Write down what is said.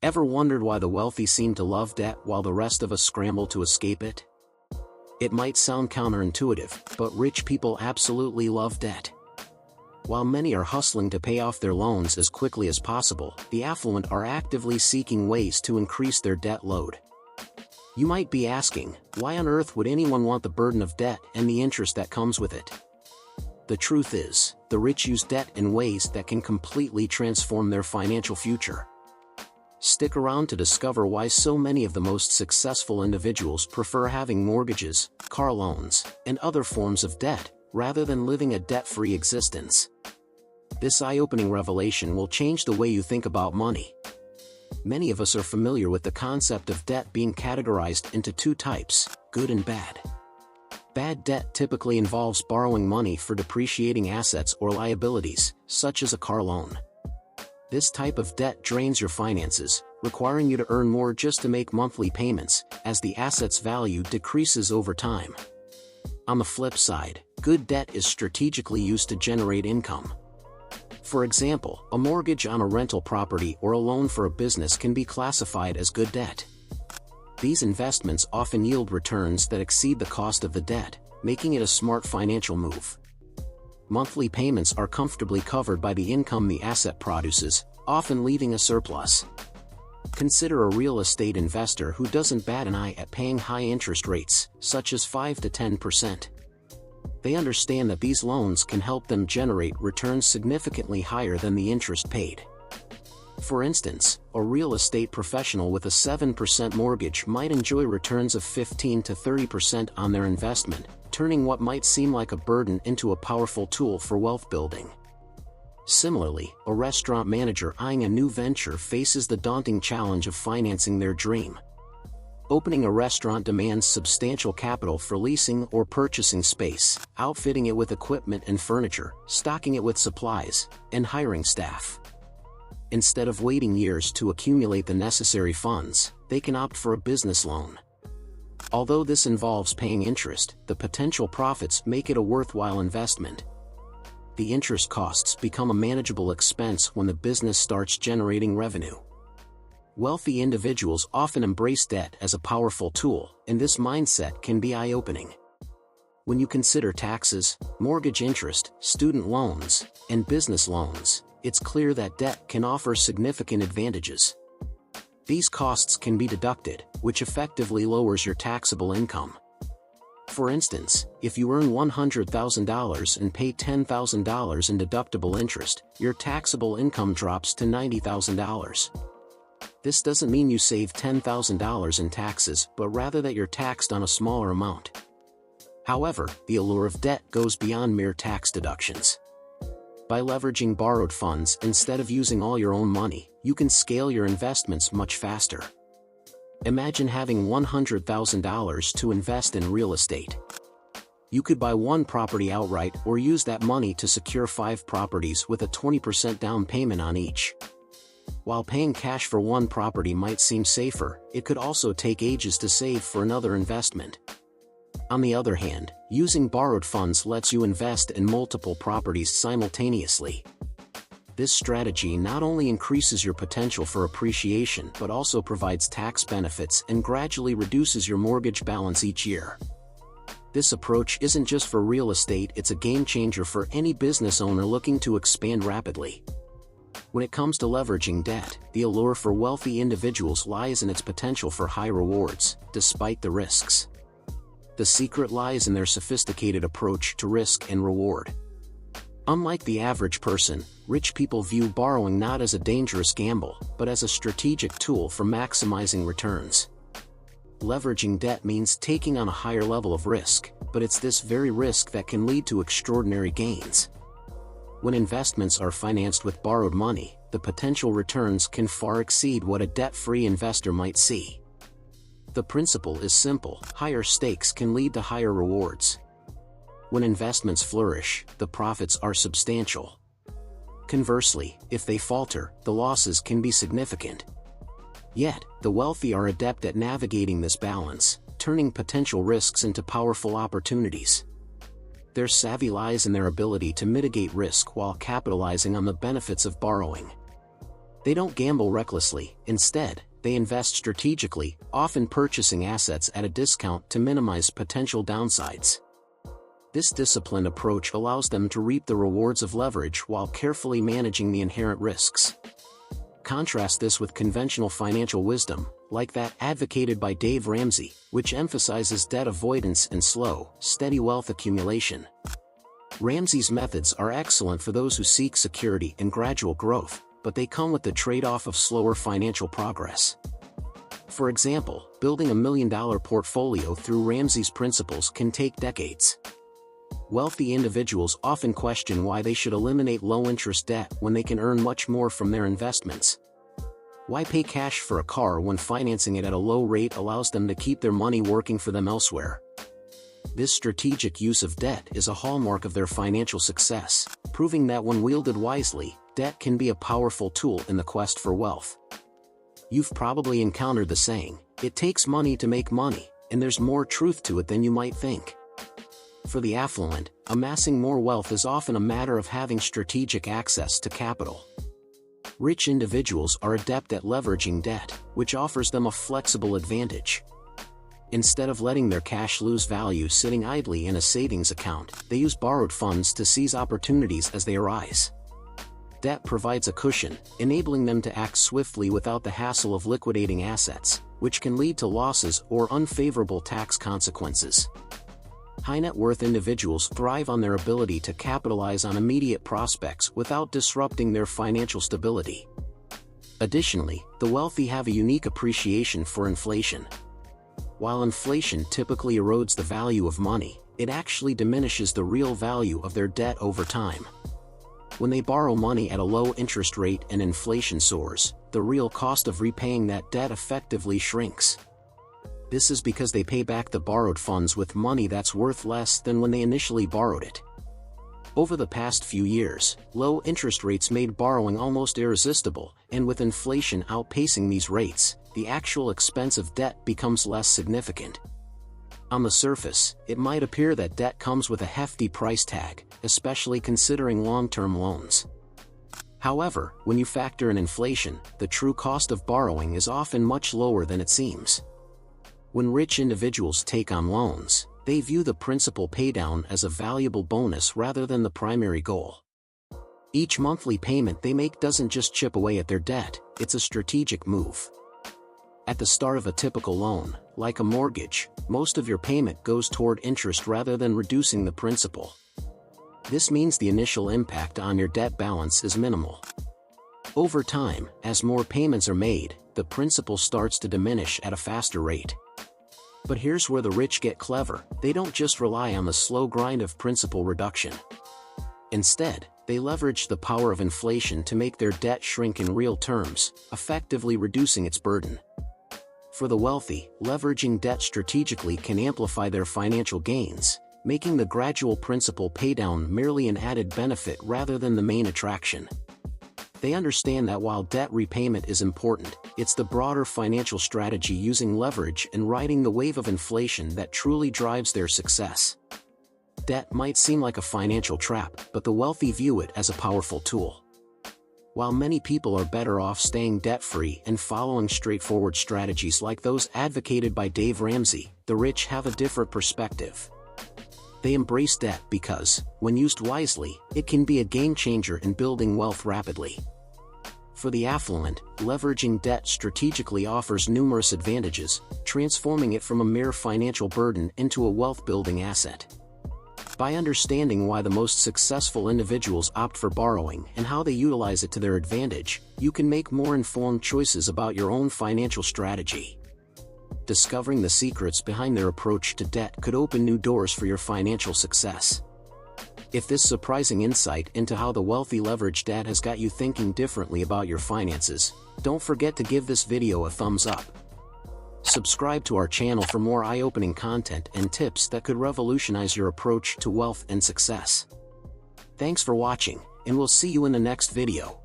Ever wondered why the wealthy seem to love debt while the rest of us scramble to escape it? It might sound counterintuitive, but rich people absolutely love debt. While many are hustling to pay off their loans as quickly as possible, the affluent are actively seeking ways to increase their debt load. You might be asking, why on earth would anyone want the burden of debt and the interest that comes with it? The truth is, the rich use debt in ways that can completely transform their financial future. Stick around to discover why so many of the most successful individuals prefer having mortgages, car loans, and other forms of debt, rather than living a debt-free existence. This eye-opening revelation will change the way you think about money. Many of us are familiar with the concept of debt being categorized into two types, good and bad. Bad debt typically involves borrowing money for depreciating assets or liabilities, such as a car loan. This type of debt drains your finances, requiring you to earn more just to make monthly payments, as the asset's value decreases over time. On the flip side, good debt is strategically used to generate income. For example, a mortgage on a rental property or a loan for a business can be classified as good debt. These investments often yield returns that exceed the cost of the debt, making it a smart financial move. Monthly payments are comfortably covered by the income the asset produces, often leaving a surplus. Consider a real estate investor who doesn't bat an eye at paying high interest rates, such as 5 to 10%. They understand that these loans can help them generate returns significantly higher than the interest paid. For instance, a real estate professional with a 7% mortgage might enjoy returns of 15 to 30% on their investment, turning what might seem like a burden into a powerful tool for wealth building. Similarly, a restaurant manager eyeing a new venture faces the daunting challenge of financing their dream. Opening a restaurant demands substantial capital for leasing or purchasing space, outfitting it with equipment and furniture, stocking it with supplies, and hiring staff. Instead of waiting years to accumulate the necessary funds, they can opt for a business loan. Although this involves paying interest, the potential profits make it a worthwhile investment. The interest costs become a manageable expense when the business starts generating revenue. Wealthy individuals often embrace debt as a powerful tool, and this mindset can be eye-opening. When you consider taxes, mortgage interest, student loans, and business loans, it's clear that debt can offer significant advantages. These costs can be deducted, which effectively lowers your taxable income. For instance, if you earn $100,000 and pay $10,000 in deductible interest, your taxable income drops to $90,000. This doesn't mean you save $10,000 in taxes, but rather that you're taxed on a smaller amount. However, the allure of debt goes beyond mere tax deductions. By leveraging borrowed funds instead of using all your own money, you can scale your investments much faster. Imagine having $100,000 to invest in real estate. You could buy one property outright or use that money to secure 5 properties with a 20% down payment on each. While paying cash for one property might seem safer, it could also take ages to save for another investment. On the other hand, using borrowed funds lets you invest in multiple properties simultaneously. This strategy not only increases your potential for appreciation but also provides tax benefits and gradually reduces your mortgage balance each year. This approach isn't just for real estate, it's a game changer for any business owner looking to expand rapidly. When it comes to leveraging debt, the allure for wealthy individuals lies in its potential for high rewards, despite the risks. The secret lies in their sophisticated approach to risk and reward. Unlike the average person, rich people view borrowing not as a dangerous gamble, but as a strategic tool for maximizing returns. Leveraging debt means taking on a higher level of risk, but it's this very risk that can lead to extraordinary gains. When investments are financed with borrowed money, the potential returns can far exceed what a debt-free investor might see. The principle is simple: higher stakes can lead to higher rewards. When investments flourish, the profits are substantial. Conversely, if they falter, the losses can be significant. Yet, the wealthy are adept at navigating this balance, turning potential risks into powerful opportunities. Their savvy lies in their ability to mitigate risk while capitalizing on the benefits of borrowing. They don't gamble recklessly. Instead, they invest strategically, often purchasing assets at a discount to minimize potential downsides. This disciplined approach allows them to reap the rewards of leverage while carefully managing the inherent risks. Contrast this with conventional financial wisdom, like that advocated by Dave Ramsey, which emphasizes debt avoidance and slow, steady wealth accumulation. Ramsey's methods are excellent for those who seek security and gradual growth, but they come with the trade-off of slower financial progress. For example, building $1 million portfolio through Ramsey's principles can take decades. Wealthy individuals often question why they should eliminate low-interest debt when they can earn much more from their investments. Why pay cash for a car when financing it at a low rate allows them to keep their money working for them elsewhere? This strategic use of debt is a hallmark of their financial success, proving that when wielded wisely, debt can be a powerful tool in the quest for wealth. You've probably encountered the saying, "It takes money to make money," and there's more truth to it than you might think. For the affluent, amassing more wealth is often a matter of having strategic access to capital. Rich individuals are adept at leveraging debt, which offers them a flexible advantage. Instead of letting their cash lose value sitting idly in a savings account, they use borrowed funds to seize opportunities as they arise. Debt provides a cushion, enabling them to act swiftly without the hassle of liquidating assets, which can lead to losses or unfavorable tax consequences. High-net-worth individuals thrive on their ability to capitalize on immediate prospects without disrupting their financial stability. Additionally, the wealthy have a unique appreciation for inflation. While inflation typically erodes the value of money, it actually diminishes the real value of their debt over time. When they borrow money at a low interest rate and inflation soars, the real cost of repaying that debt effectively shrinks. This is because they pay back the borrowed funds with money that's worth less than when they initially borrowed it. Over the past few years, low interest rates made borrowing almost irresistible, and with inflation outpacing these rates, the actual expense of debt becomes less significant. On the surface, it might appear that debt comes with a hefty price tag, especially considering long-term loans. However, when you factor in inflation, the true cost of borrowing is often much lower than it seems. When rich individuals take on loans, they view the principal paydown as a valuable bonus rather than the primary goal. Each monthly payment they make doesn't just chip away at their debt, it's a strategic move. At the start of a typical loan, like a mortgage, most of your payment goes toward interest rather than reducing the principal. This means the initial impact on your debt balance is minimal. Over time, as more payments are made, the principal starts to diminish at a faster rate. But here's where the rich get clever: they don't just rely on the slow grind of principal reduction. Instead, they leverage the power of inflation to make their debt shrink in real terms, effectively reducing its burden. For the wealthy, leveraging debt strategically can amplify their financial gains, making the gradual principal paydown merely an added benefit rather than the main attraction. They understand that while debt repayment is important, it's the broader financial strategy using leverage and riding the wave of inflation that truly drives their success. Debt might seem like a financial trap, but the wealthy view it as a powerful tool. While many people are better off staying debt-free and following straightforward strategies like those advocated by Dave Ramsey, the rich have a different perspective. They embrace debt because, when used wisely, it can be a game-changer in building wealth rapidly. For the affluent, leveraging debt strategically offers numerous advantages, transforming it from a mere financial burden into a wealth-building asset. By understanding why the most successful individuals opt for borrowing and how they utilize it to their advantage, you can make more informed choices about your own financial strategy. Discovering the secrets behind their approach to debt could open new doors for your financial success. If this surprising insight into how the wealthy leverage debt has got you thinking differently about your finances, don't forget to give this video a thumbs up. Subscribe to our channel for more eye-opening content and tips that could revolutionize your approach to wealth and success. Thanks for watching, and we'll see you in the next video.